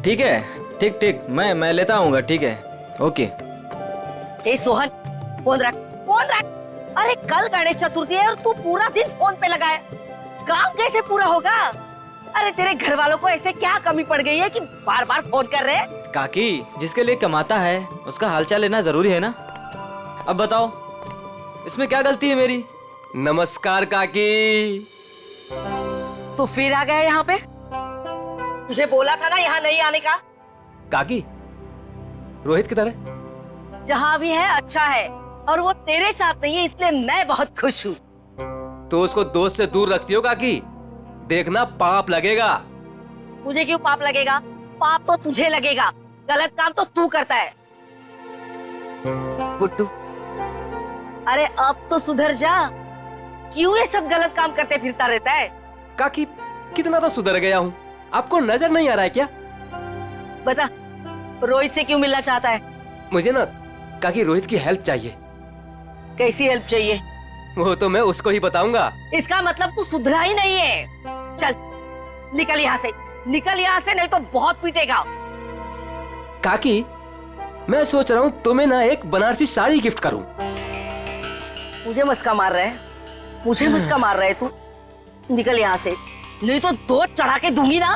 ठीक है, ठीक ठीक, मैं लेता आऊंगा। ठीक है, ओके। ए सोहन, फोन रख, फोन रख। अरे कल गणेश चतुर्थी है और तू पूरा दिन फोन पे लगा है, काम कैसे पूरा होगा? अरे तेरे घर वालों को ऐसे क्या कमी पड़ गई है कि बार बार फोन कर रहे हैं? काकी, जिसके लिए कमाता है उसका हालचाल लेना जरूरी है ना। अब बताओ, इसमें क्या गलती है मेरी? नमस्कार काकी। तू फिर आ गया यहाँ पे? तुझे बोला था ना यहाँ नहीं आने का। काकी, रोहित किधर है? जहाँ भी है अच्छा है, और वो तेरे साथ नहीं है, इसलिए मैं बहुत खुश हूँ। तो उसको दोस्त से दूर रखती हो काकी, देखना पाप लगेगा। मुझे क्यों पाप लगेगा? पाप तो तुझे लगेगा, गलत काम तो तू करता है। गुड्डू, अरे अब तो सुधर जा, क्यों ये सब गलत काम करते फिरता रहता है? काकी, कितना तो सुधर गया हूँ, आपको नजर नहीं आ रहा है क्या? बता, रोहित से क्यों मिलना चाहता है? मुझे ना काकी रोहित की हेल्प चाहिए। कैसी हेल्प चाहिए? वो तो मैं उसको ही बताऊंगा। इसका मतलब तू सुधरा ही नहीं है। चल निकल यहाँ से, निकल यहाँ से, नहीं तो बहुत पीटेगा। काकी, मैं सोच रहा हूँ तुम्हें ना एक बनारसी साड़ी गिफ्ट करूँ। मुझे मस्का मार रहा है, मुझे मस्का मार रहा है तू? निकल यहाँ से, नहीं तो दो चढ़ा के दूंगी ना।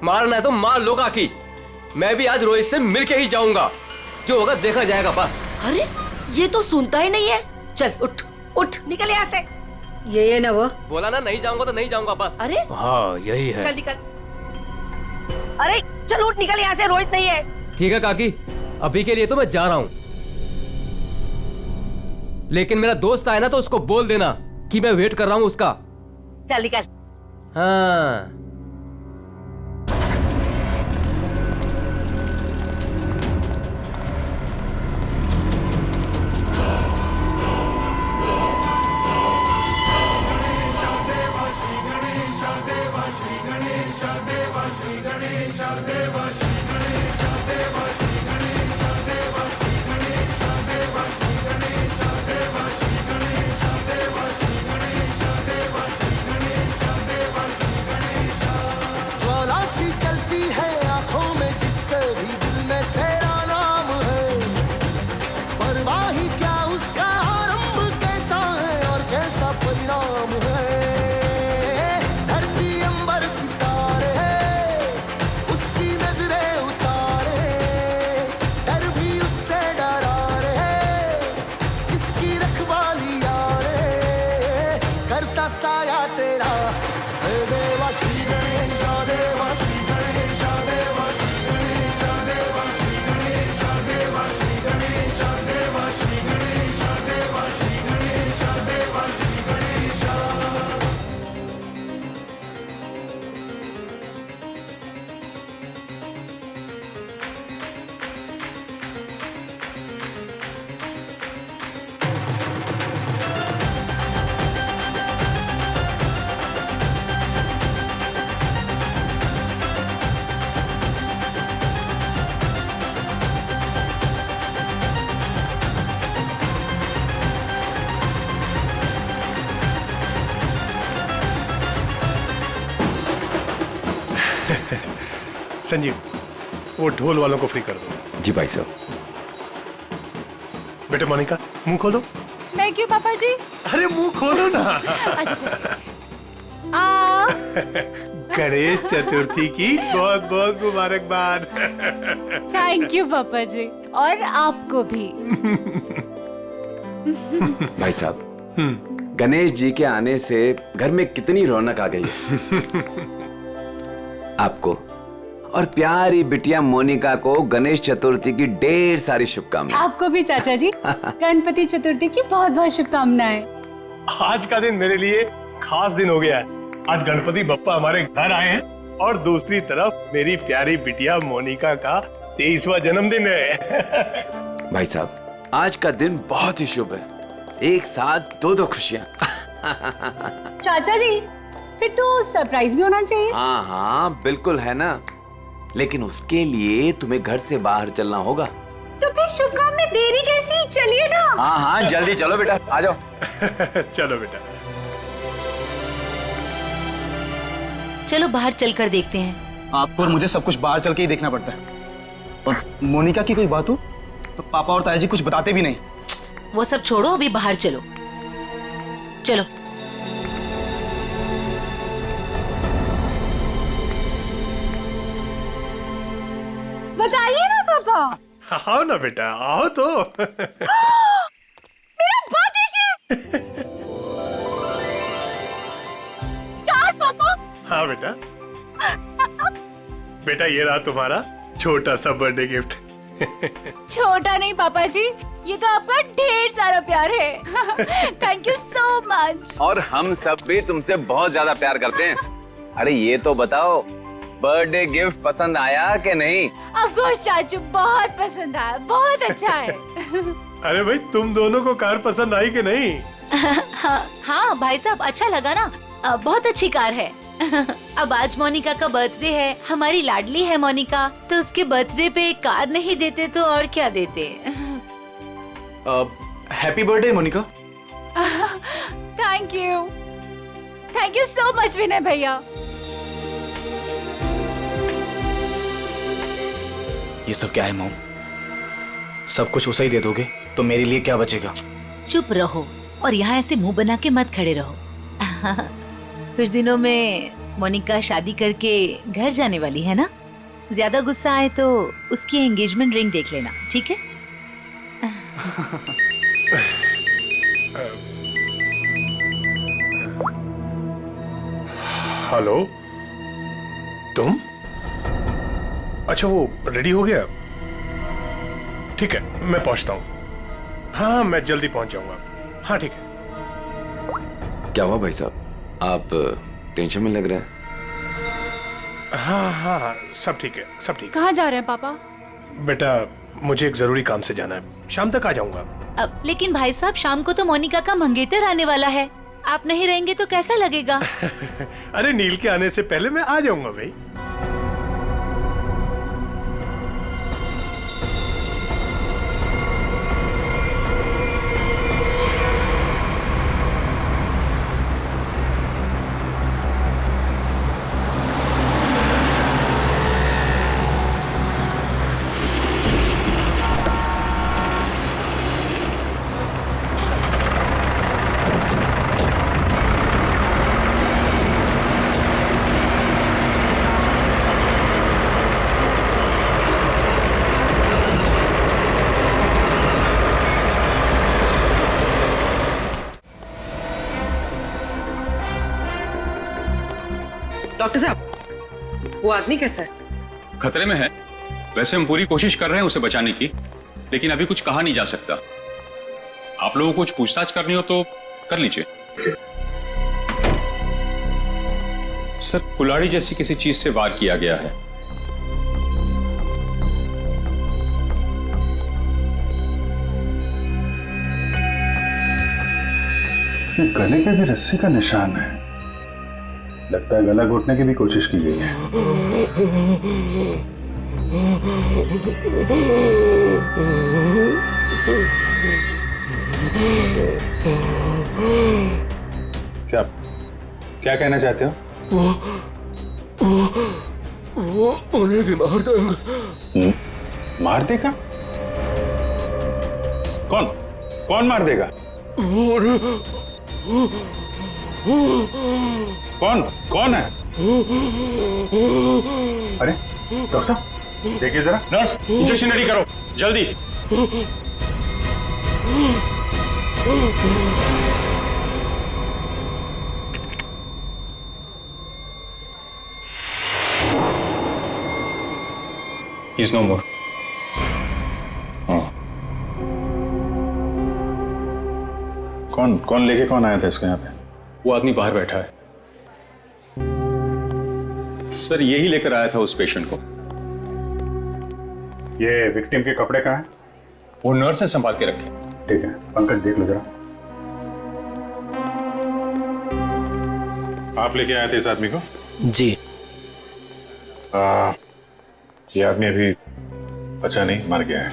मारना है तो मार लो काकी, मैं भी आज रोहित से मिलके ही जाऊंगा, जो होगा देखा जाएगा बस। अरे ये तो सुनता ही नहीं है। चल उठ उठ, निकल यहाँ से। ये ना वो बोला ना नहीं जाऊंगा तो नहीं जाऊंगा बस। अरे हाँ यही है। चल निकल, अरे चल उठ, निकल यहाँ से, रोहित नहीं है। ठीक है काकी, अभी के लिए तो मैं जा रहा हूँ, लेकिन मेरा दोस्त आए ना तो उसको बोल देना कि मैं वेट कर रहा हूँ उसका। चल निकल। हाँ। संजीव, वो ढोल वालों को फ्री कर दो। जी भाई साहब। बेटे मोनिका, मुंह खोलो। मैं क्यों पापा जी? अरे मुंह खोलो ना। अच्छा। गणेश चतुर्थी की बहुत बहुत मुबारकबाद। थैंक यू पापा जी, और आपको भी। भाई साहब, गणेश जी के आने से घर में कितनी रौनक आ गई है। आपको और प्यारी बिटिया मोनिका को गणेश चतुर्थी की ढेर सारी शुभकामनाएं। आपको भी चाचा जी गणपति चतुर्थी की बहुत बहुत शुभकामनाएं। आज का दिन मेरे लिए खास दिन हो गया है। आज गणपति बप्पा हमारे घर आए हैं और दूसरी तरफ मेरी प्यारी बिटिया मोनिका का 23वां जन्मदिन है। भाई साहब, आज का दिन बहुत ही शुभ है, एक साथ दो खुशियां। चाचा जी, फिर तो सरप्राइज भी होना चाहिए। हाँ हाँ बिल्कुल है ना, लेकिन उसके लिए तुम्हें घर से बाहर चलना होगा। तो फिर शुभ काम में देरी कैसी? चलिए ना। हाँ हाँ जल्दी चलो बेटा, आ जाओ। चलो बेटा। चलो बाहर चलकर देखते हैं। आपको और मुझे सब कुछ बाहर चल के ही देखना पड़ता है। और मोनिका की कोई बात हो तो पापा और ताया जी कुछ बताते भी नहीं। वो सब छोड़ो, अभी बाहर चलो। चलो। बताइए ना पापा। आओ ना बेटा, आओ तो। मेरा बर्थडे गिफ्ट। कार पापा। हाँ बेटा। बेटा ये रहा तुम्हारा छोटा सा बर्थडे गिफ्ट। छोटा नहीं पापा जी, ये तो आपका ढेर सारा प्यार है। Thank you so much. और हम सब भी तुमसे बहुत ज्यादा प्यार करते हैं। अरे ये तो बताओ, बर्थडे गिफ्ट पसंद आया कि नहीं? ऑफ कोर्स चाचू, बहुत पसंद आया, बहुत अच्छा है। अरे भाई, तुम दोनों को कार पसंद आई कि नहीं? हाँ भाई साहब, अच्छा लगा ना, बहुत अच्छी कार है। अब आज मोनिका का बर्थडे है, हमारी लाडली है मोनिका, तो उसके बर्थडे पे कार नहीं देते तो और क्या देते। Happy birthday Monica. Thank you so much Vinay भैया। ये सब क्या है मॉम? सब कुछ उसे ही दे दोगे तो मेरे लिए क्या बचेगा? चुप रहो और यहाँ ऐसे मुंह बना के मत खड़े रहो। कुछ दिनों में मोनिका शादी करके घर जाने वाली है ना, ज्यादा गुस्सा आए तो उसकी एंगेजमेंट रिंग देख लेना, ठीक है? हेलो, तुम? अच्छा, वो रेडी हो गया? ठीक है, मैं पहुंचता हूँ। हाँ, मैं जल्दी पहुंच जाऊंगा। हाँ ठीक है। क्या हुआ भाई साहब, आप टेंशन में लग रहे हैं? हाँ, सब ठीक है, सब ठीक है। कहाँ जा रहे हैं पापा? बेटा, मुझे एक जरूरी काम से जाना है, शाम तक आ जाऊंगा। लेकिन भाई साहब, शाम को तो मोनिका का मंगेतर आने वाला है, आप नहीं रहेंगे तो कैसा लगेगा? अरे नील के आने से पहले मैं आ जाऊंगा भाई। डॉक्टर साहब, वो आदमी कैसा है? खतरे में है। वैसे हम पूरी कोशिश कर रहे हैं उसे बचाने की, लेकिन अभी कुछ कहा नहीं जा सकता। आप लोगों को कुछ पूछताछ करनी हो तो कर लीजिए। सर, कुल्हाड़ी जैसी किसी चीज से वार किया गया है। इसके गले पे भी रस्सी का निशान है। लगता है गला घोटने की भी कोशिश की गई है। क्या क्या कहना चाहते हो? वो उन्हें भी मार देगा। मार देगा? कौन मार देगा? कौन है? अरे डॉक्टर साहब, देखिए जरा। नर्स, इंजेक्शन रेडी करो जल्दी। He's no more. कौन लेके कौन आया था इसको यहाँ पे? वो आदमी बाहर बैठा है। सर, यही लेकर आया था उस पेशेंट को। ये विक्टिम के कपड़े कहाँ हैं? वो नर्स ने संभाल के रखे। ठीक है, पंकज देख लो जरा। आप लेके आए थे इस आदमी को? जी। ये आदमी अभी बचा नहीं, मर गया है।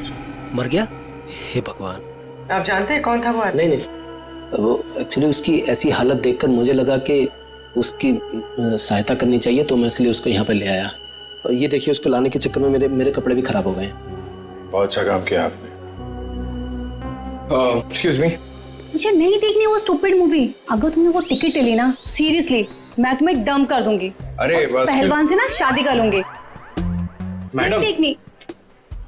मर गया? हे भगवान। आप जानते हैं कौन था वो आदमी? नहीं, वो एक्चुअली उसकी ऐसी हालत देखकर मुझे लगा कि उसकी सहायता करनी चाहिए, तो मैं इसलिए उसको यहाँ पे ले आया। और ये देखिए उसको लाने के चक्कर में मेरे कपड़े भी खराब हो गए हैं। बहुत अच्छा काम किया आपने। एक्सक्यूज मी, मुझे नहीं देखनी वो स्टूपिड मूवी। अगर तुमने वो टिकट ली ना, सीरियसली मैं तुम्हें डंप कर दूंगी। अरे उस पहलवान से ना शादी कर लूंगी। मैडम देखनी,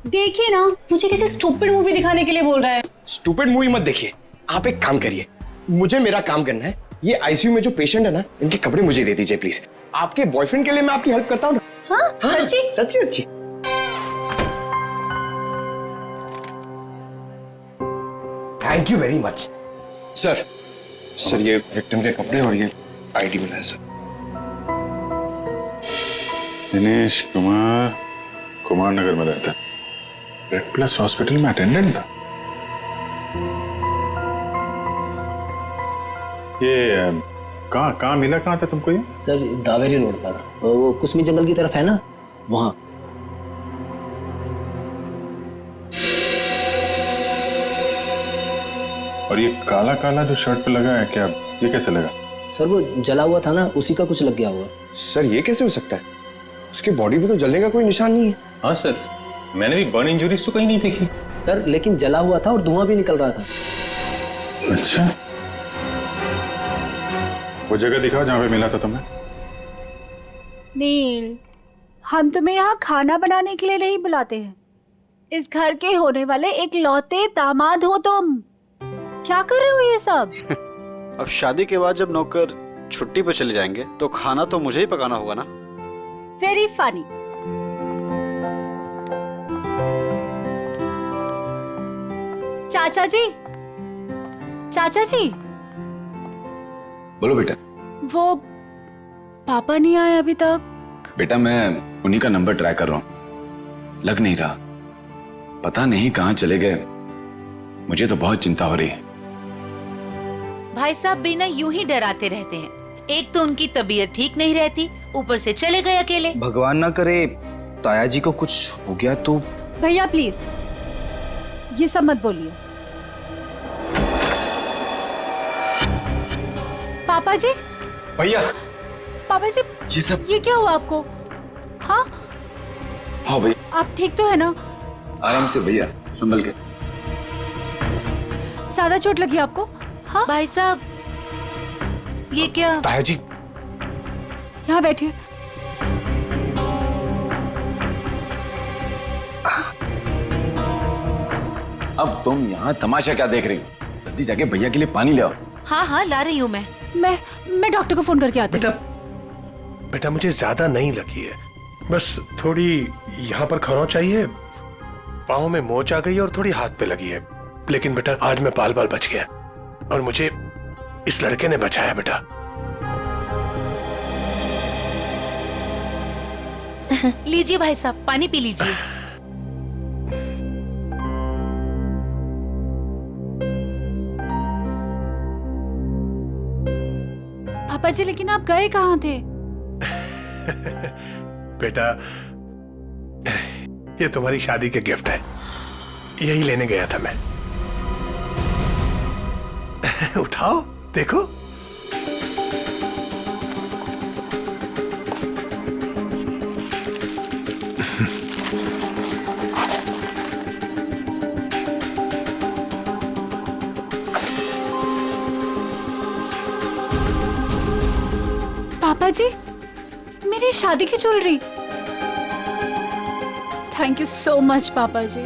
देखिए ना, मुझे किसी स्टूपिड मूवी दिखाने के लिए बोल रहा है। स्टूपिड मूवी मत देखिए, आप एक काम करिए, मुझे मेरा काम करना है। ये आईसीयू में जो पेशेंट है ना, इनके कपड़े मुझे दे दीजिए प्लीज। आपके बॉयफ्रेंड के लिए मैं आपकी हेल्प करता हूँ ना। हाँ, सच्ची सच्ची सच्ची। Thank you very much sir. Sir ये विक्टिम के कपड़े और ये आईडी मिला है सर। दिनेश कुमार कुमार नगर में रहता है, रेड प्लस हॉस्पिटल में अटेंडेंट था। ये कहाँ मिला, कहाँ था तुमको ये? सर दावेरी रोड पर, वो कुसमी जंगल की तरफ है ना, वहां। और ये काला काला जो शर्ट पे लगा है, क्या ये कैसे लगा? सर वो जला हुआ था ना, उसी का कुछ लग गया हुआ। सर ये कैसे हो सकता है? उसकी बॉडी पे तो जलने का कोई निशान नहीं है। हाँ सर, मैंने भी बर्न इंजरीज तो कहीं नहीं देखी। सर लेकिन जला हुआ था और धुआं भी निकल रहा था। अच्छा, वो जगह दिखाओ जहाँ पे मिला था तुम्हें। नील, हम तुम्हें यहाँ खाना बनाने के लिए नहीं बुलाते हैं। इस घर के होने वाले एक लौते दामाद हो तुम। क्या कर रहे हो ये सब? अब शादी के बाद जब नौकर छुट्टी पर चले जाएंगे तो खाना तो मुझे ही पकाना होगा ना। Very funny. चाचा जी, चाचा जी। बोलो बेटा। वो पापा नहीं आए अभी तक। बेटा मैं उन्हीं का नंबर ट्राई कर रहा हूं, लग नहीं रहा। पता नहीं कहां चले गए, मुझे तो बहुत चिंता हो रही है। भाई साहब बिना यूं ही डराते रहते हैं। एक तो उनकी तबीयत ठीक नहीं रहती, ऊपर से चले गए अकेले। भगवान ना करे ताया जी को कुछ हो गया तो। भैया प्लीज ये सब मत बोलिए। पापा जी। भैया। पापा जी ये सब ये क्या हुआ आपको? हाँ हाँ भैया। आप ठीक तो है ना? आराम से भैया, संभल के। ज्यादा चोट लगी आपको? हाँ भाई साहब ये क्या? ताया जी यहाँ बैठिए। अब तुम यहाँ तमाशा क्या देख रही हो? जल्दी जाके भैया के लिए पानी ले आओ। हाँ हाँ ला रही हूँ मैं डॉक्टर को फोन करके आती हूँ। बेटा मुझे ज्यादा नहीं लगी है, बस थोड़ी यहाँ पर खरोंच चाहिए, पाँव में मोच आ गई है और थोड़ी हाथ पे लगी है। लेकिन बेटा आज मैं बाल बच गया और मुझे इस लड़के ने बचाया बेटा। लीजिए भाई साहब, पानी पी लीजिए। पापा जी लेकिन आप गए कहाँ थे? बेटा ये तुम्हारी शादी के गिफ्ट है, यही लेने गया था मैं। उठाओ देखो। पापा जी मेरी शादी की jewellery. Thank you so much पापा जी।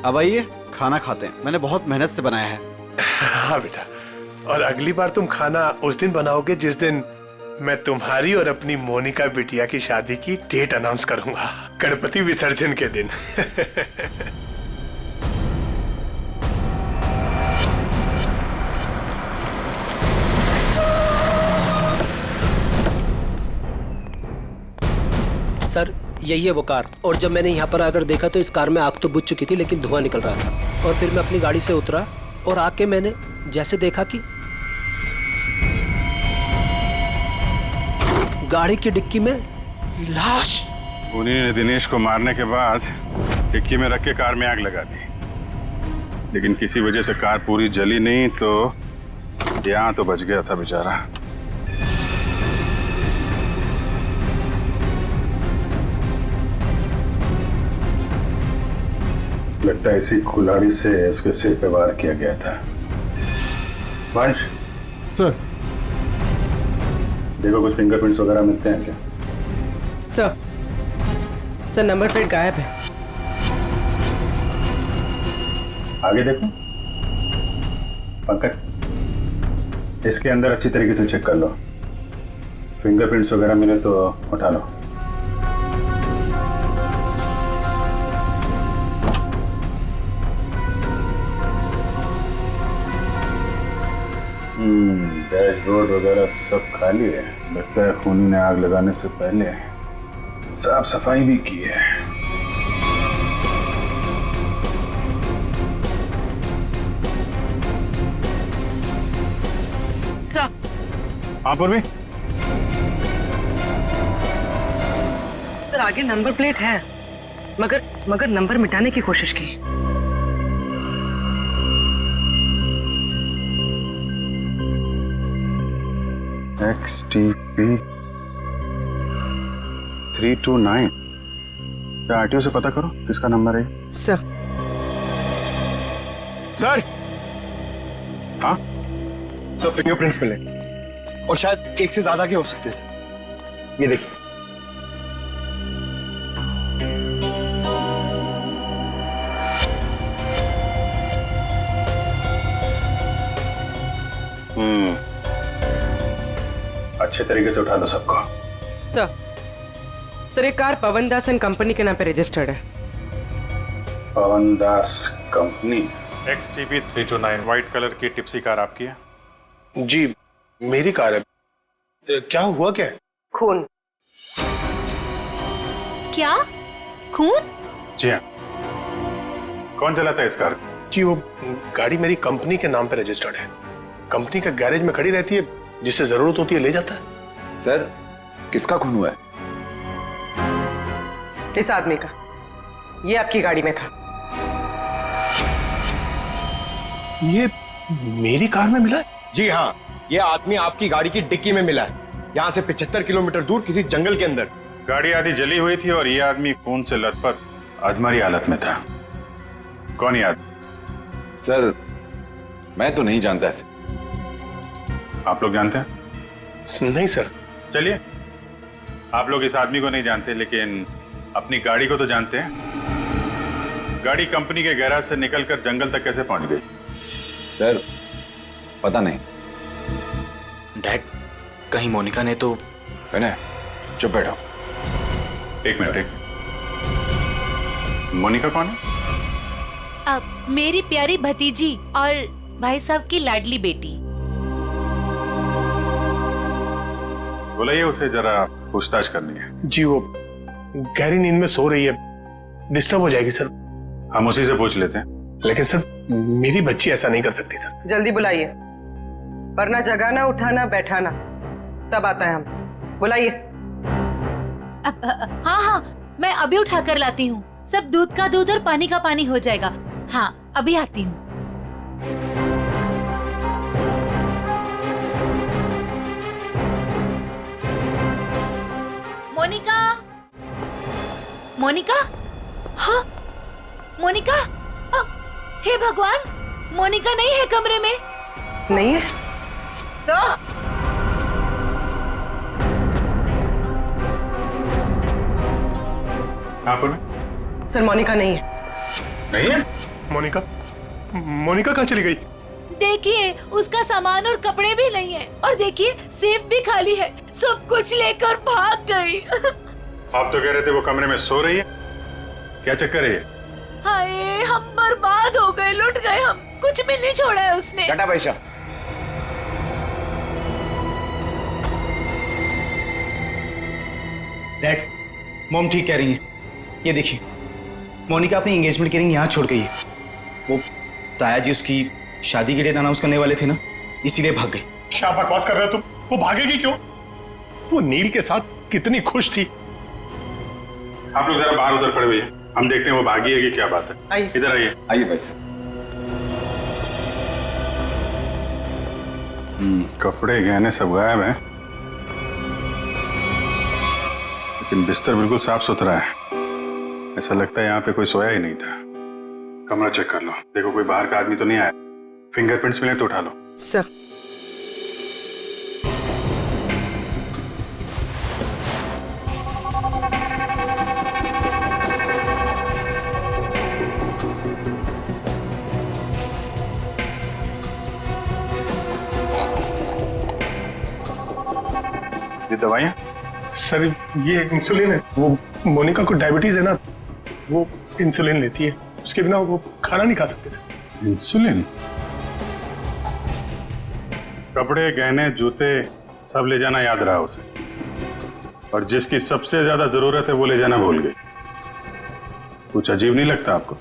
अब आइए खाना खाते हैं, मैंने बहुत मेहनत से बनाया है। हाँ बेटा, और अगली बार तुम खाना उस दिन बनाओगे जिस दिन मैं तुम्हारी और अपनी मोनिका बिटिया की शादी की डेट अनाउंस करूंगा, गणपति विसर्जन के दिन। सर यही है वो कार, और जब मैंने यहाँ पर आकर देखा तो इस कार में आग तो बुझ चुकी थी लेकिन धुआं निकल रहा था। और फिर मैं अपनी गाड़ी से उतरा और आके मैंने जैसे देखा कि गाड़ी की डिक्की में लाश। उन्हीं ने दिनेश को मारने के बाद डिक्की में रख के कार में आग लगा दी, लेकिन किसी वजह से कार पूरी जली नहीं तो यहाँ तो बच गया था बेचारा। लगता है इसी कुल्हाड़ी से उसके सिर पे वार किया गया था। वंश सर, देखो कुछ फिंगरप्रिंट्स वगैरह मिलते हैं क्या? सर नंबर प्लेट गायब है। आगे देखो पंकज, इसके अंदर अच्छी तरीके से चेक कर लो, फिंगरप्रिंट्स वगैरह मिले तो उठा लो। डैशबोर्ड वगैरह सब खाली है। लगता है खूनी ने आग लगाने से पहले साफ सफाई भी की है। हाँ पूर्वी, सर आगे नंबर प्लेट है, मगर नंबर मिटाने की कोशिश की। XTP 329, क्या आरटीओ से पता करो किसका नंबर है? सर हाँ सर फिंगरप्रिंट्स मिले और शायद एक से ज्यादा के हो सकते हैं सर। ये देखिए। अच्छे तरीके से उठा दो सबको। सर ये car Pawan Das and company के नाम पे रजिस्टर्ड है। पवन दास कंपनी। XTP 329 व्हाइट कलर की टिप्सी कार आपकी है? जी मेरी कार है। क्या हुआ क्या? खून। क्या खून? जी हाँ, कौन चलाता है इस कार? जी वो गाड़ी मेरी कंपनी के नाम पे रजिस्टर्ड है। कंपनी का गैरेज में खड़ी रहती है, जिससे जरूरत होती है ले जाता है। सर किसका खून हुआ है? इस आदमी का, ये आपकी गाड़ी में था। ये मेरी कार में मिला है? जी हाँ, ये आदमी आपकी गाड़ी की डिक्की में मिला है, यहाँ से 75 किलोमीटर दूर किसी जंगल के अंदर। गाड़ी आधी जली हुई थी और ये आदमी खून से लथपथ अधमरी हालत में था। कौन ये आदमी? सर मैं तो नहीं जानता इसे। आप लोग जानते हैं? नहीं सर। चलिए, आप लोग इस आदमी को नहीं जानते लेकिन अपनी गाड़ी को तो जानते हैं। गाड़ी कंपनी के गैराज से निकलकर जंगल तक कैसे पहुंच गई? सर पता नहीं। डैड, कहीं मोनिका ने तो। विनय चुप बैठो। एक मिनट। मोनिका कौन है? मेरी प्यारी भतीजी और भाई साहब की लाडली बेटी। बुलाइए उसे, जरा पूछताछ करनी है। जी वो गहरी नींद में सो रही है, डिस्टर्ब हो जाएगी सर। हम उसी से पूछ लेते हैं। लेकिन सर मेरी बच्ची ऐसा नहीं कर सकती सर। जल्दी बुलाइए, वरना जगाना उठाना बैठाना सब आता है। हम बुलाइए। हाँ हाँ मैं अभी उठा कर लाती हूँ। सब दूध का दूध और पानी का पानी हो जाएगा। हाँ अभी आती हूँ। मोनिका, मोनिका, हाँ मोनिका, हे भगवान, मोनिका नहीं है कमरे में। नहीं है सर। सर मोनिका नहीं है। नहीं है? मोनिका कहाँ चली गई? देखिए उसका सामान और कपड़े भी नहीं है, और देखिए सेफ भी खाली है। सब कुछ लेकर भाग गई। आप तो कह रहे थे वो कमरे में सो रही है, क्या चक्कर है ये? हाय हम बर्बाद हो गए, लुट गए हम। कुछ भी नहीं छोड़ा है उसने। टाटा पैसा। डैड, मॉम ठीक कह रही है। ये देखिए, मोनिका अपनी एंगेजमेंट की रिंग यहाँ छोड़ गई है। वो ताया जी उसकी शादी की डेट अनाउंस करने वाले थे ना, इसीलिए भाग गई। क्या बकवास कर रहे हो तुम? वो भागेगी क्यों? वो नील के साथ कितनी खुश थी। आप लोग जरा बाहर उधर खड़े हुए हैं, हम देखते हैं वो भागी है कि क्या बात है। इधर आइए। आइए भाई साहब। कपड़े गहने सब गायब हैं, लेकिन बिस्तर बिल्कुल साफ सुथरा है। ऐसा लगता है यहाँ पे कोई सोया ही नहीं था। कमरा चेक कर लो, देखो कोई बाहर का आदमी तो नहीं आया। फिंगरप्रिंट्स मिले तो उठा लो। सर ये दवाइयाँ? सर ये इंसुलिन है, वो मोनिका को डायबिटीज है ना, वो इंसुलिन लेती है, उसके बिना वो खाना नहीं खा सकते सर। इंसुलिन? कपड़े, गहने, जूते सब ले जाना याद रहा उसे, और जिसकी सबसे ज्यादा जरूरत है वो ले जाना भूल गई। कुछ अजीब नहीं लगता आपको?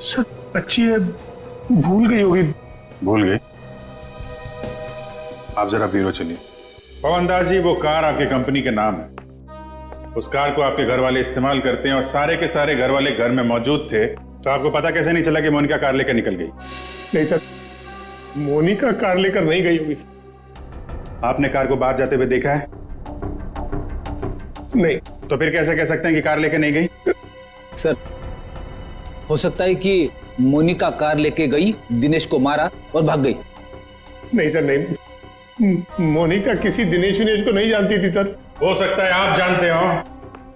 सर बच्ची है, भूल गई होगी। भूल गई? आप जरा ब्यूरो चलिए। पवन दास जी, वो कार आपके कंपनी के नाम है, उस कार को आपके घर वाले इस्तेमाल करते हैं और सारे के सारे घर वाले घर में मौजूद थे, तो आपको पता कैसे नहीं चला कि मोनिका कार लेकर निकल गई? नहीं सर, मोनिका कार लेकर नहीं गई होगी। आपने कार को बाहर जाते हुए देखा है? नहीं। तो फिर कैसे कह सकते हैं कि कार लेकर नहीं गई? सर हो सकता है कि मोनिका कार लेके गई, दिनेश को मारा और भाग गई। नहीं सर नहीं, मोनिका किसी दिनेश विनेश को नहीं जानती थी सर। हो सकता है आप जानते हो,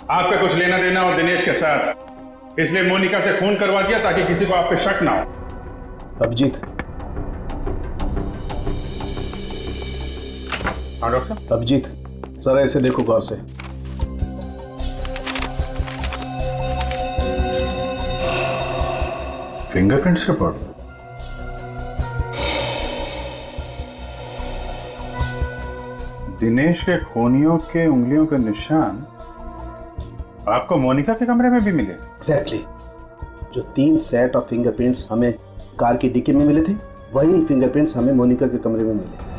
आपका कुछ लेना देना हो दिनेश के साथ, इसलिए मोनिका से खून करवा दिया ताकि किसी को आप पे शक ना हो। अभिजीत। हाँ डॉक्टर साहब। अभिजीत जरा इसे देखो गौर से। Fingerprints report? दिनेश के खूनियों के उंगलियों के निशान आपको मोनिका के कमरे में भी मिले? एग्जैक्टली। जो 3 सेट ऑफ फिंगरप्रिंट्स हमें कार की डिक्की में मिले थे, वही फिंगरप्रिंट्स हमें मोनिका के कमरे में मिले।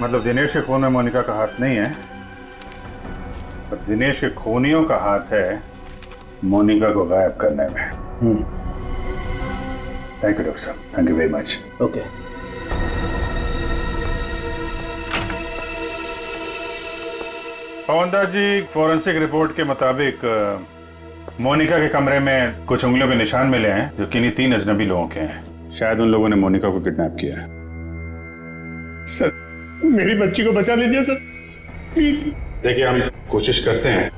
मतलब दिनेश के खून में मोनिका का हाथ नहीं है, पर दिनेश के खूनियों का हाथ है मोनिका को गायब करने में। थैंक यू डॉक्टर साहब, thank you very much. Okay. Pawan Das ji, forensic report के मुताबिक मोनिका के कमरे में कुछ उंगलियों के निशान मिले हैं जो किन्हीं 3 अजनबी लोगों के हैं। शायद उन लोगों ने मोनिका को किडनैप किया है। सर मेरी बच्ची को बचा लीजिए सर, प्लीज। देखिए हम कोशिश करते हैं,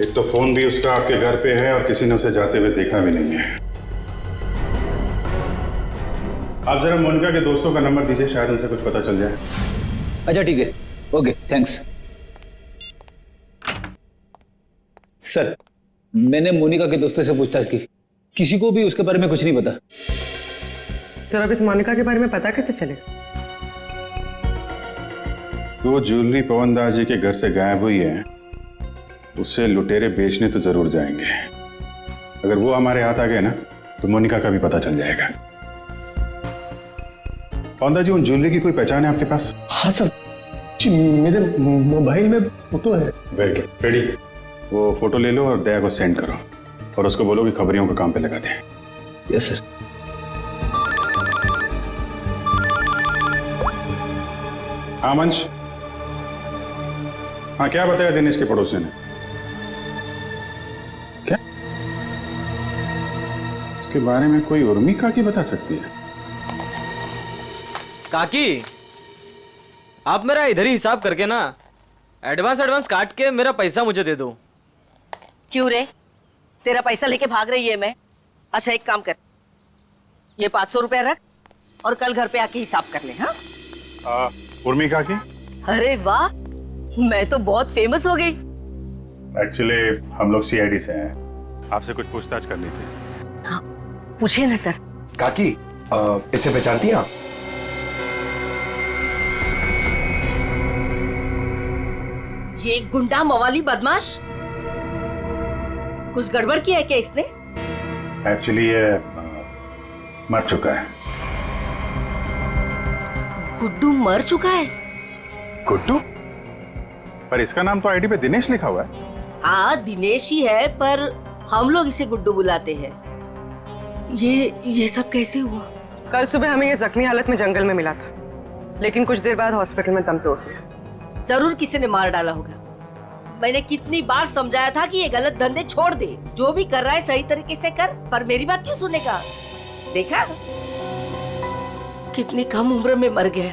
एक तो फोन भी उसका आपके घर पे है और किसी ने उसे जाते हुए देखा भी नहीं है। आप जरा मोनिका के दोस्तों का नंबर दीजिए, शायद उनसे कुछ पता चल जाए। अच्छा ठीक है, ओके थैंक्स। सर मैंने मोनिका के दोस्तों से पूछताछ की, किसी को भी उसके बारे में कुछ नहीं पता। सर अब इस मोनिका के बारे में पता कैसे चलेगा? वो ज्वेलरी पवन दास जी के घर से गायब हुई है, उससे लुटेरे बेचने तो जरूर जाएंगे। अगर वो हमारे हाथ आ गए ना तो मोनिका का भी पता चल जाएगा। पवन दास जी, उन ज्वेलरी की कोई पहचान है आपके पास? हाँ सर, मेरे मोबाइल में फोटो है। Very good, ready. वो फोटो ले लो और दया को सेंड करो और उसको बोलो कि खबरियों को काम पे लगा दें। Yes sir. हाँ मंच। हाँ क्या बताया दिनेश के पड़ोसी ने? क्या उसके बारे में कोई उर्मी काकी बता सकती है? काकी, आप मेरा इधर ही हिसाब करके ना एडवांस काट के मेरा पैसा मुझे दे दो। क्यों रे, तेरा पैसा लेके भाग रही है मैं? अच्छा एक काम कर, ये 500 रुपया रख और कल घर पे आके हिसाब कर ले। हाँ उर्मी काकी? अरे वाह, मैं तो बहुत फेमस हो गई। एक्चुअली हम लोग सीआईडी से हैं, आपसे कुछ पूछताछ करनी थी। हाँ, पूछिए ना सर। काकी इसे पहचानती हैं आप? ये गुंडा मवाली बदमाश, कुछ गड़बड़ किया है क्या इसने? एक्चुअली ये मर चुका है। गुड्डू मर चुका है? गुड्डू? पर इसका नाम तो आईडी पे दिनेश लिखा हुआ है। हाँ दिनेश ही है, पर हम लोग इसे गुड्डू बुलाते हैं। ये सब कैसे हुआ? कल सुबह हमें ये जख्मी हालत में जंगल में मिला था, लेकिन कुछ देर बाद हॉस्पिटल में दम तोड़ दिया। जरूर किसी ने मार डाला होगा। मैंने कितनी बार समझाया था कि ये गलत धंधे छोड़ दे, जो भी कर रहा है सही तरीके से कर, पर मेरी बात क्यों सुनेगा? देखा कितनी कम उम्र में मर गया।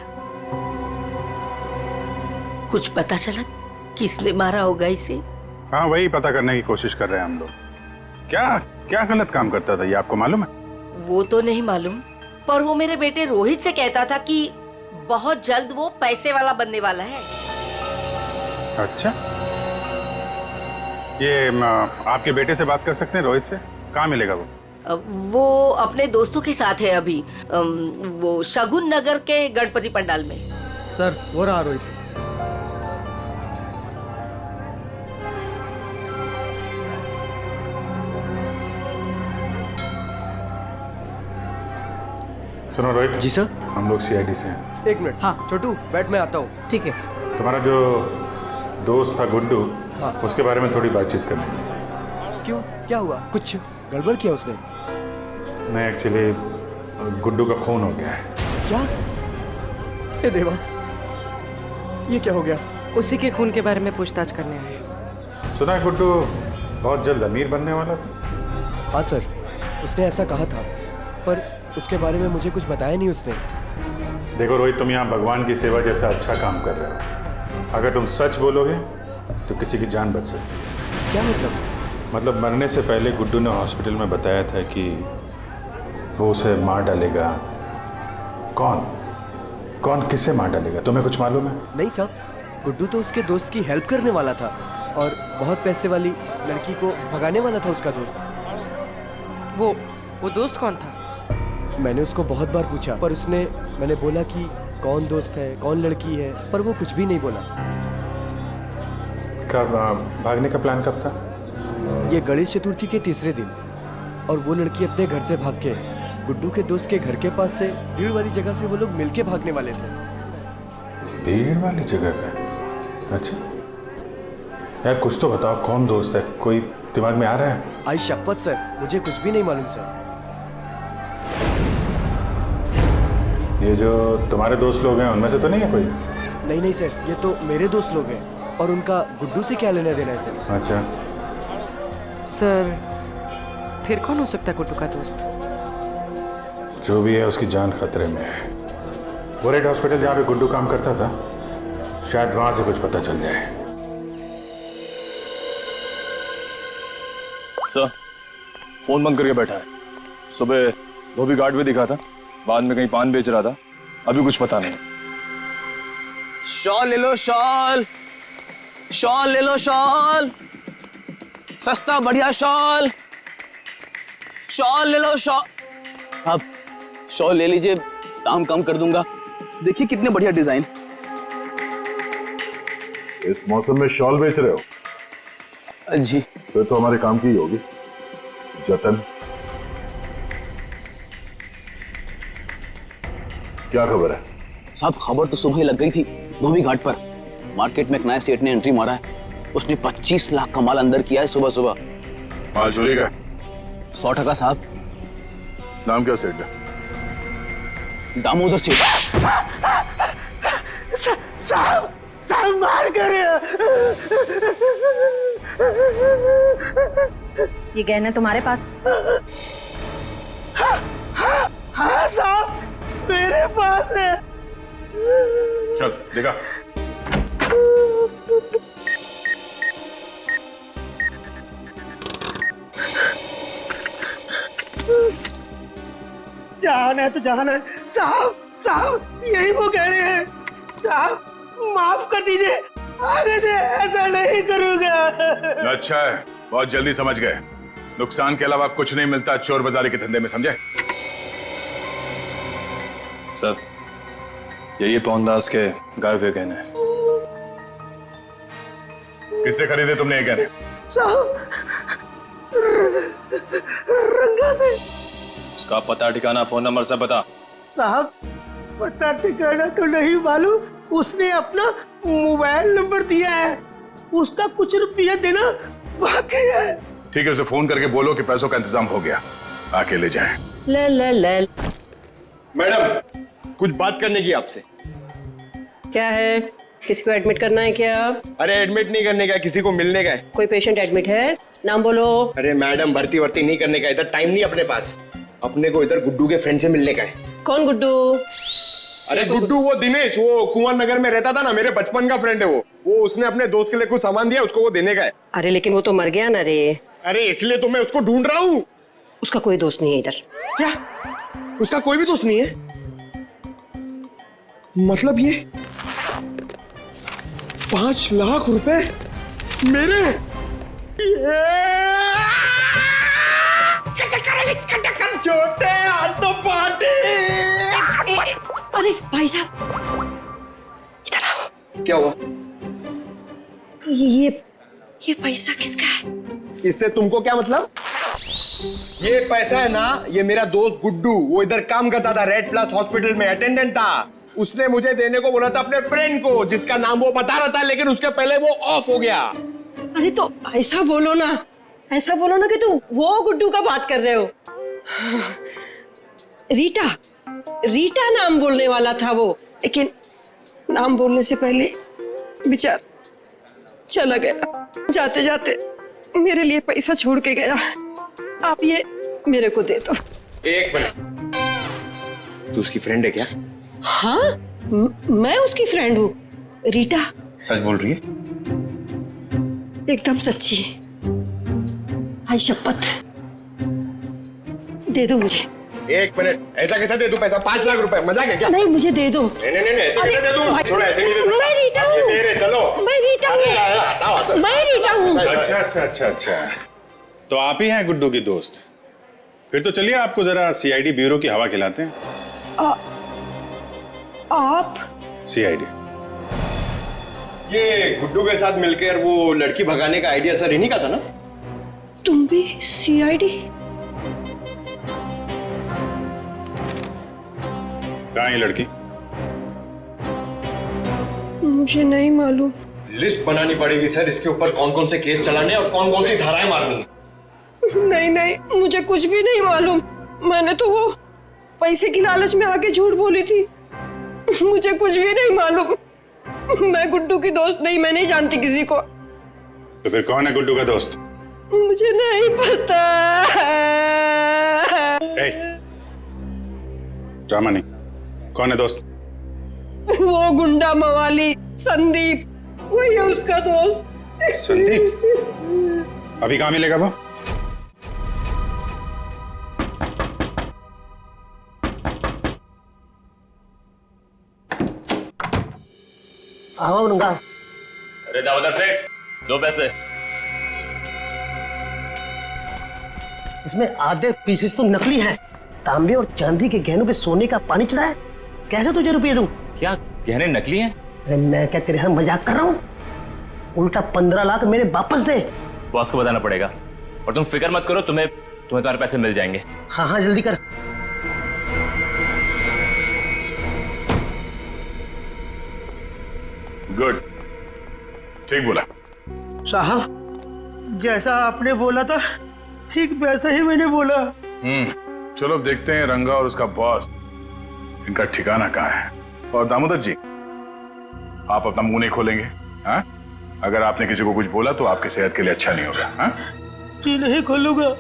कुछ पता चला किसने मारा होगा इसे? हाँ, वही पता करने की कोशिश कर रहे हैं हम लोग। क्या क्या गलत काम करता था ये आपको मालूम है? वो तो नहीं मालूम, पर वो मेरे बेटे रोहित से कहता था कि बहुत जल्द वो पैसे वाला बनने वाला है। अच्छा, ये आपके बेटे से बात कर सकते हैं रोहित से? कहाँ मिलेगा वो? वो अपने दोस्तों के साथ है अभी, वो शगुन नगर के गणपति पंडाल में। सर वो रहा रोहित। सुनो रोहित। जी सर। हम लोग सीआईडी से हैं। एक मिनट। हाँ छोटू बैठ, मैं आता हूँ। ठीक है। तुम्हारा जो दोस्त था गुड्डू, हाँ। उसके बारे में थोड़ी बातचीत करनी थी। क्यों, क्या हुआ? कुछ गड़बड़ किया उसने? नहीं, एक्चुअली गुड्डू का खून हो गया है। क्या? हे देवा, ये क्या हो गया? उसी के खून के बारे में पूछताछ करने आए। सुना है गुड्डू बहुत जल्द अमीर बनने वाला था। हाँ सर, उसने ऐसा कहा था, पर उसके बारे में मुझे कुछ बताया नहीं उसने। देखो रोहित, तुम यहाँ भगवान की सेवा जैसा अच्छा काम कर रहे हो। अगर तुम सच बोलोगे तो किसी की जान बच सकती। क्या मतलब? मतलब मरने से पहले गुड्डू ने हॉस्पिटल में बताया था कि वो उसे मार डालेगा। कौन कौन किससे मार डालेगा, तुम्हें कुछ मालूम है? नहीं साहब, गुड्डू तो उसके दोस्त की हेल्प करने वाला था और बहुत पैसे वाली लड़की को भगाने वाला था उसका दोस्त। वो दोस्त कौन था? मैंने उसको बहुत बार पूछा, पर मैंने बोला कि कौन दोस्त है, कौन लड़की है, पर वो कुछ भी नहीं बोला। कब भागने का प्लान कब था? ये गणेश चतुर्थी के तीसरे दिन, और वो लड़की अपने घर से भाग के गुड्डू के दोस्त के घर के पास से भीड़ वाली जगह से वो लोग मिलके भागने वाले थे। भीड़ वाली जगह पे? अच्छा यार, कुछ तो बताओ, कौन दोस्त है? कोई दिमाग में आ रहा है? आई शपथ सर, मुझे कुछ भी नहीं मालूम सर। ये जो तुम्हारे दोस्त लोग हैं उनमें से तो नहीं है कोई? नहीं नहीं सर, ये तो मेरे दोस्त लोग हैं, और उनका गुड्डू से क्या लेना देना है सर? अच्छा सर, फिर कौन हो सकता है गुड्डू का दोस्त? जो भी है उसकी जान खतरे में है। वो रेड हॉस्पिटल जहाँ पे गुड्डू काम करता था, शायद वहां से कुछ पता चल जाए। सर, फोन बंद करके बैठा है। सुबह धोबी घाट भी दिखा था, बाद में कहीं पान बेच रहा था, अभी कुछ पता नहीं। शॉल ले लो, शॉल ले लो, शॉल सस्ता बढ़िया शॉल ले लो, शॉल। आप शॉल ले लीजिए, दाम कम कर दूंगा। देखिए कितने बढ़िया डिजाइन। इस मौसम में शॉल बेच रहे हो? जी। फिर तो हमारे काम की ही होगी। जतन, क्या खबर है? साहब खबर तो सुबह ही लग गई थी धोबी घाट पर। मार्केट में एक नए सेठ ने एंट्री मारा है, उसने 25 लाख का माल अंदर किया है सुबह सुबह। माल चोरी का? 100% साहब। नाम क्या सेठ का? दामोदर सेठ। साहब मार कर। ये गहने तुम्हारे पास? हाँ साहब, मेरे पास है। चल देखा। जाना है तो जाना है साहब, यही वो गहने हैं साहब, माफ कर दीजिए, आगे से ऐसा नहीं करूंगा। अच्छा है, बहुत जल्दी समझ गए। नुकसान के अलावा कुछ नहीं मिलता चोर बाजारी के धंधे में, समझे? सर, यही पवनदास के गाय हुए गहने हैं। किससे खरीदे तुमने ये गहने? साहब, रंगा से। उसका पता ठिकाना, फोन नंबर सब बता। साहब, पता ठिकाना तो नहीं मालूम, उसने अपना मोबाइल नंबर दिया है, उसका कुछ रुपया देना बाकी है। ठीक है, उसे फोन करके बोलो कि पैसों का इंतजाम हो गया, आके ले जाएं। मैडम, कुछ बात करने की आपसे। क्या है? किसी को एडमिट करना है क्या? अरे एडमिट नहीं करने का, किसी को मिलने का है। कोई पेशेंट एडमिट है? नाम बोलो। अरे मैडम, भर्ती वर्ती नहीं करने का, इधर टाइम नहीं अपने पास। अपने को इधर गुड्डू के फ्रेंड से मिलने का है। कौन गुड्डू? अरे गुड्डू वो दिनेश, वो कुंवर नगर में रहता था ना, मेरे बचपन का फ्रेंड है वो उसने अपने दोस्त के लिए कुछ सामान दिया, उसको वो देने का है। अरे लेकिन वो तो मर गया ना रे। अरे इसलिए तो मैं उसको ढूंढ रहा हूँ। उसका कोई दोस्त नहीं है इधर। क्या? उसका कोई भी दोस्त नहीं है? मतलब ये 5 लाख रुपए मेरे? छोटे हाथ तो पाटे। अरे भाई साहब, इधर आओ। क्या हुआ? ये पैसा किसका है? इससे तुमको क्या मतलब? ये पैसा है ना, ये मेरा दोस्त गुड्डू, वो इधर काम करता था, रेड प्लस हॉस्पिटल में अटेंडेंट था। उसने मुझे देने को बोला था अपने फ्रेंड को, जिसका नाम वो बता रहा था, लेकिन उसके पहले वो ऑफ हो गया। अरे तो ऐसा बोलो ना, ऐसा बोलो ना कि तुम वो गुड्डू का बात कर रहे हो। रीटा नाम बोलने वाला था वो, लेकिन नाम बोलने से पहले बेचारा चला गया। जाते जाते मेरे लिए पैसा छोड़ के गया। आप ये मेरे को दे दो। एक मिनट, तू उसकी फ्रेंड है क्या? हाँ, मैं उसकी फ्रेंड हूँ। रीटा सच बोल रही है? एकदम सच्ची। आई शपथ, दे दो मुझे। एक मिनट, ऐसा कैसे दे दूं पैसा? 5 लाख रुपए, मजाक है क्या? नहीं, मुझे दे दो। नहीं, ऐसे कैसे दे दूं? छोड़ो, ऐसे नहीं दे सकता। मैं रीटा हूँ। मेरे, चलो। मैं रीटा हूँ। मैं रीटा हूँ। अच्छा। तो आप ही हैं गुड्डू की दोस्त? फिर तो चलिए आपको जरा सीआईडी ब्यूरो की हवा खिलाते हैं। आप? सीआईडी। ये गुड्डू के साथ मिलकर वो लड़की भगाने का आइडिया सर इन्हीं का था ना? तुम भी सीआईडी? कहाँ है ये लड़की? मुझे नहीं मालूम। लिस्ट बनानी पड़ेगी सर, इसके ऊपर कौन कौन से केस चलाने और कौन कौन सी धाराएं मारनी है। नहीं, मुझे कुछ भी नहीं मालूम। मैंने तो वो पैसे की लालच में आके झूठ बोली थी। मुझे कुछ भी नहीं मालूम। मैं गुड्डू की दोस्त नहीं, मैं नहीं जानती किसी को। तो फिर कौन है गुड्डू का दोस्त? मुझे नहीं पता। ड्रामा नहीं, कौन है दोस्त? वो गुंडा मवाली संदीप, वही है उसका दोस्त। संदीप? अभी कहाँ मिलेगा वो? आओ नंगा। अरे दामोदर सेठ, 2 पैसे। इसमें आधे पीसेस तो नकली हैं। तांबे और चांदी के गहनों पे सोने का पानी चढ़ा है। कैसे तुझे रुपये दूं? क्या गहने नकली हैं? अरे मैं क्या तेरे साथ मजाक कर रहा हूँ? उल्टा 15 लाख मेरे वापस दे। बॉस को बताना पड़ेगा। और तुम फिक्र मत करो, तुम्हें तुम्हारे पैसे मिल जाएंगे। हाँ जल्दी कर। गुड, ठीक बोला साहब। जैसा आपने बोला था ठीक वैसा ही मैंने बोला। चलो देखते हैं रंगा और उसका बॉस, इनका ठिकाना कहाँ है। और दामोदर जी, आप अपना मुंह नहीं खोलेंगे? हाँ, अगर आपने किसी को कुछ बोला तो आपकी सेहत के लिए अच्छा नहीं होगा। हाँ, जी नहीं खोलूंगा।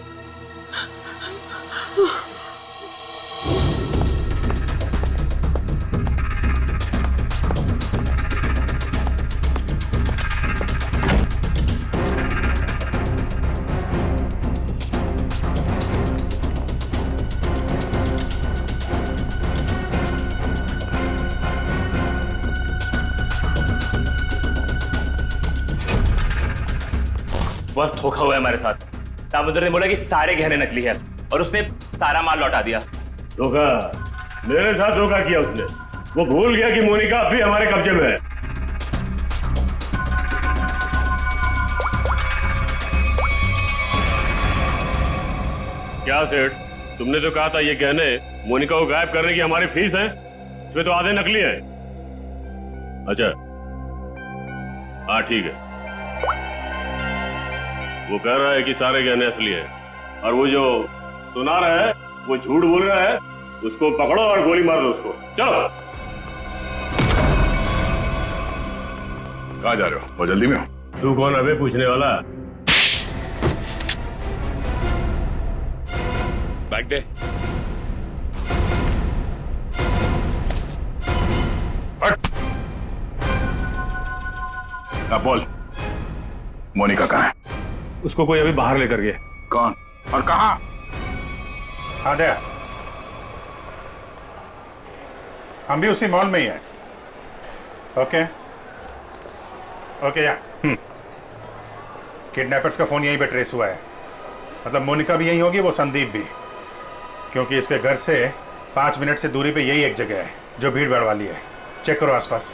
बस धोखा हुआ है हमारे साथ। दामोदर ने बोला कि सारे गहने नकली है और उसने सारा माल लौटा दिया। धोखा? मेरे साथ धोखा किया उसने। वो भूल गया कि मोनिका अब भी हमारे कब्जे में है। क्या सेठ, तुमने तो कहा था ये गहने मोनिका को गायब करने की हमारी फीस है, इसमें तो आधे नकली है। अच्छा, हाँ ठीक है। वो कह रहा है कि सारे गहने असली है और वो जो सुना रहा है वो झूठ बोल रहा है। उसको पकड़ो और गोली मार दो उसको। चलो। कहाँ जा रहे हो? बहुत जल्दी में हो? तू कौन अबे पूछने वाला? बैग दे। अब बोल, मोनिका कहाँ है? उसको कोई अभी बाहर लेकर गया। कौन और कहाँ? आद्या, हम भी उसी मॉल में ही हैं। ओके ओके या किडनैपर्स का फोन यहीं पे ट्रेस हुआ है। मतलब मोनिका भी यहीं होगी, वो संदीप भी, क्योंकि इसके घर से 5 मिनट से दूरी पे यही एक जगह है जो भीड़ भाड़ वाली है। चेक करो आसपास।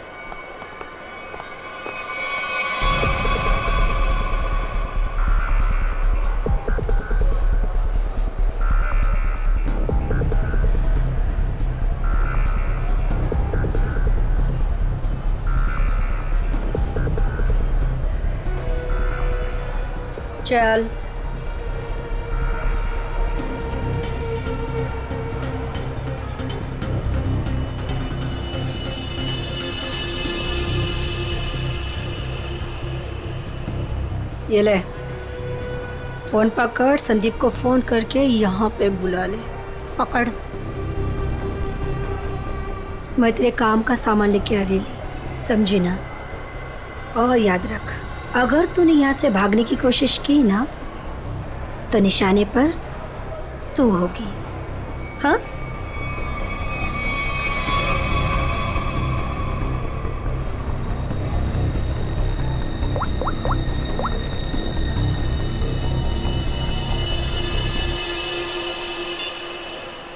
चल ये ले फोन पकड़, संदीप को फोन करके यहाँ पे बुला ले। पकड़, मैं तेरे काम का सामान लेके आ रही, समझी ना? और याद रख, अगर तूने यहाँ से भागने की कोशिश की ना तो निशाने पर तू होगी। हाँ?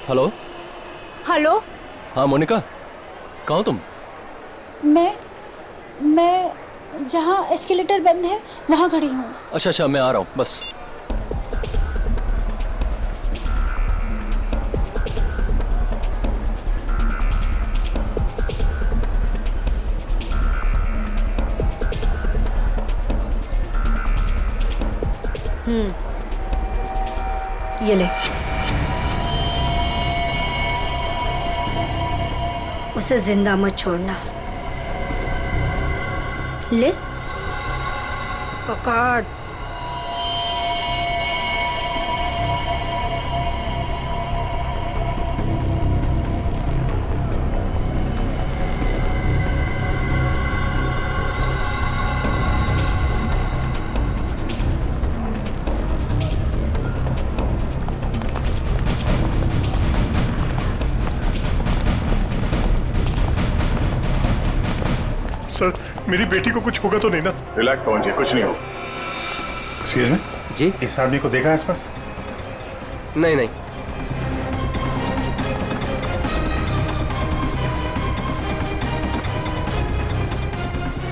Hello hello. हाँ मोनिका, कहाँ हो तुम? मैं जहाँ एस्केलेटर बंद है वहाँ खड़ी हूँ। अच्छा अच्छा, मैं आ रहा हूँ बस। ये ले, उसे जिंदा मत छोड़ना। ले पकड़। सर, मेरी बेटी को कुछ होगा तो नहीं ना? रिलैक्स पवन जी, कुछ नहीं हो। एक्सक्यूज मी जी, इस आदमी को देखा आसपास? नहीं नहीं।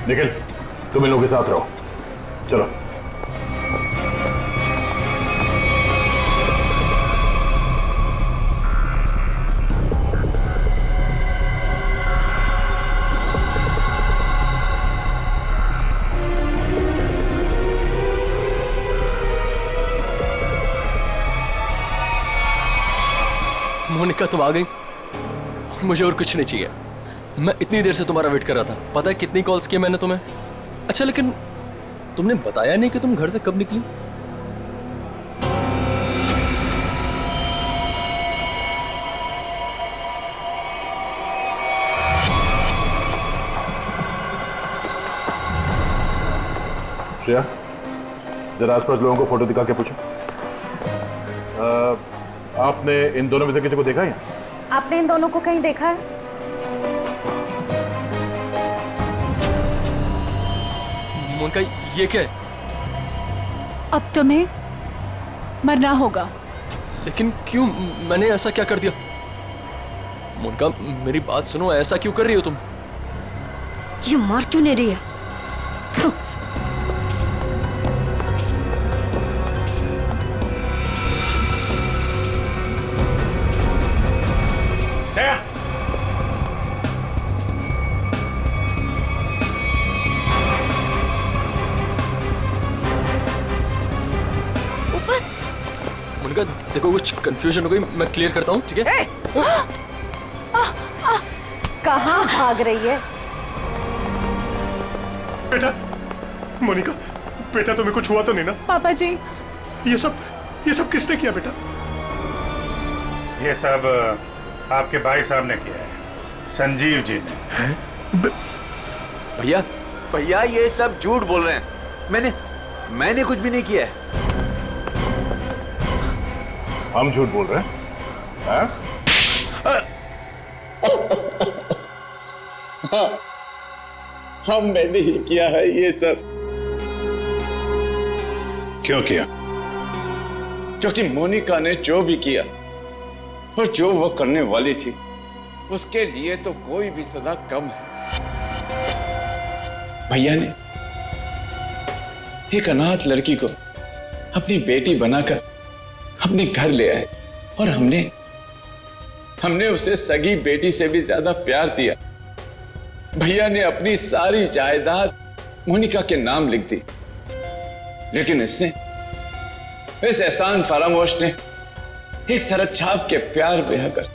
निखिल, तुम इन लोगों के साथ रहो। चलो। मोनिका, तुम आ गई। मुझे और कुछ नहीं चाहिए। मैं इतनी देर से तुम्हारा वेट कर रहा था। पता है कितनी कॉल्स किए मैंने तुम्हें? अच्छा, लेकिन तुमने बताया नहीं कि तुम घर से कब निकली। श्रेया, जरा आसपास लोगों को फोटो दिखा के पूछो। आपने इन दोनों में से किसी को देखा है? आपने इन दोनों को कहीं देखा है? मोनिका, ये क्या है? अब तुम्हें मरना होगा। लेकिन क्यों? मैंने ऐसा क्या कर दिया? मोनिका, मेरी बात सुनो, ऐसा क्यों कर रही हो तुम? ये मर क्यों नहीं रही है? मोनिका, देखो कुछ कंफ्यूजन हो गई, मैं क्लियर करता हूँ, ठीक है? कहाँ भाग रही है? बेटा, मोनिका, बेटा तुम्हें कुछ हुआ तो नहीं ना? पापा जी, ये सब किसने किया बेटा? ये सब आपके भाई साहब ने किया है, संजीव जी ने। भैया, भैया ये सब झूठ बोल रहे हैं। मैंने कुछ भी नहीं किया है। हम झूठ बोल रहे हैं? हाँ? हाँ, हमने ही किया है ये सब। क्यों किया? क्योंकि मोनिका ने जो भी किया और जो वो करने वाली थी, उसके लिए तो कोई भी सजा कम है। भैया ने एक अनाथ लड़की को अपनी बेटी बनाकर अपने घर ले आए और हमने उसे सगी बेटी से भी ज्यादा प्यार दिया। भैया ने अपनी सारी जायदाद मोनिका के नाम लिख दी, लेकिन इस एहसान फरामोश ने एक सरद छाप के प्यार बहाकर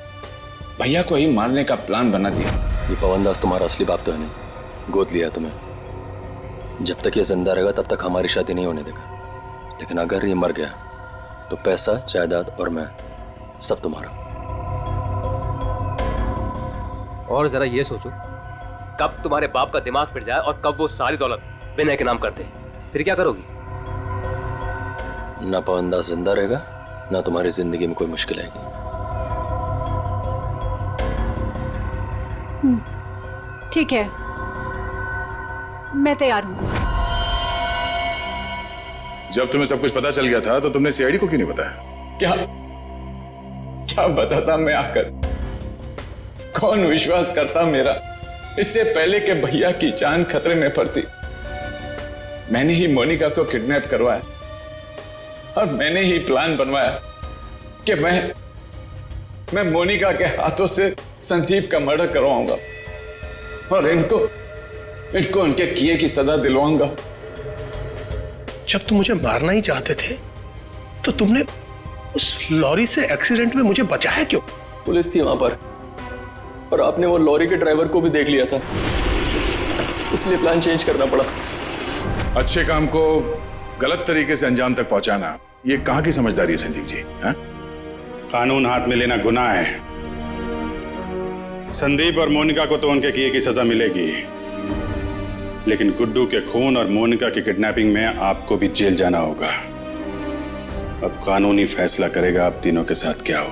भैया को ही मारने का प्लान बना दिया। ये पवनदास तुम्हारा असली बाप तो है नहीं, गोद लिया तुम्हें। जब तक ये जिंदा रहेगा तब तक हमारी शादी नहीं होने देगा, लेकिन अगर ये मर गया तो पैसा, जायदाद और मैं सब तुम्हारा। और जरा ये सोचो, कब तुम्हारे बाप का दिमाग फिर जाए और कब वो सारी दौलत विनय के नाम कर दे, फिर क्या करोगी? ना पवनदास जिंदा रहेगा, ना तुम्हारी जिंदगी में कोई मुश्किल आएगी। ठीक है, मैं तैयार हूँ। जब तुम्हें सब कुछ पता चल गया था तो तुमने सीआईडी को क्यों नहीं बताया? क्या बताता मैं आकर? कौन विश्वास करता मेरा? इससे पहले कि भैया की जान खतरे में पड़ती, मैंने ही मोनिका को किडनैप करवाया और मैंने ही प्लान बनवाया कि मैं मोनिका के हाथों से संदीप का मर्डर करवाऊंगा और इनको उनके किए की सजा दिलवाऊंगा। जब तुम मुझे मारना ही चाहते थे तो तुमने उस लॉरी से एक्सीडेंट में मुझे बचाया क्यों? पुलिस थी वहां पर और आपने वो लॉरी के ड्राइवर को भी देख लिया था, इसलिए प्लान चेंज करना पड़ा। अच्छे काम को गलत तरीके से अंजाम तक पहुंचाना, ये कहां की समझदारी है संजीव जी? हा? कानून हाथ में लेना गुनाह है। संदीप और मोनिका को तो उनके किए की सजा मिलेगी, लेकिन गुड्डू के खून और मोनिका की किडनैपिंग में आपको भी जेल जाना होगा। अब कानूनी फैसला करेगा आप तीनों के साथ क्या हो।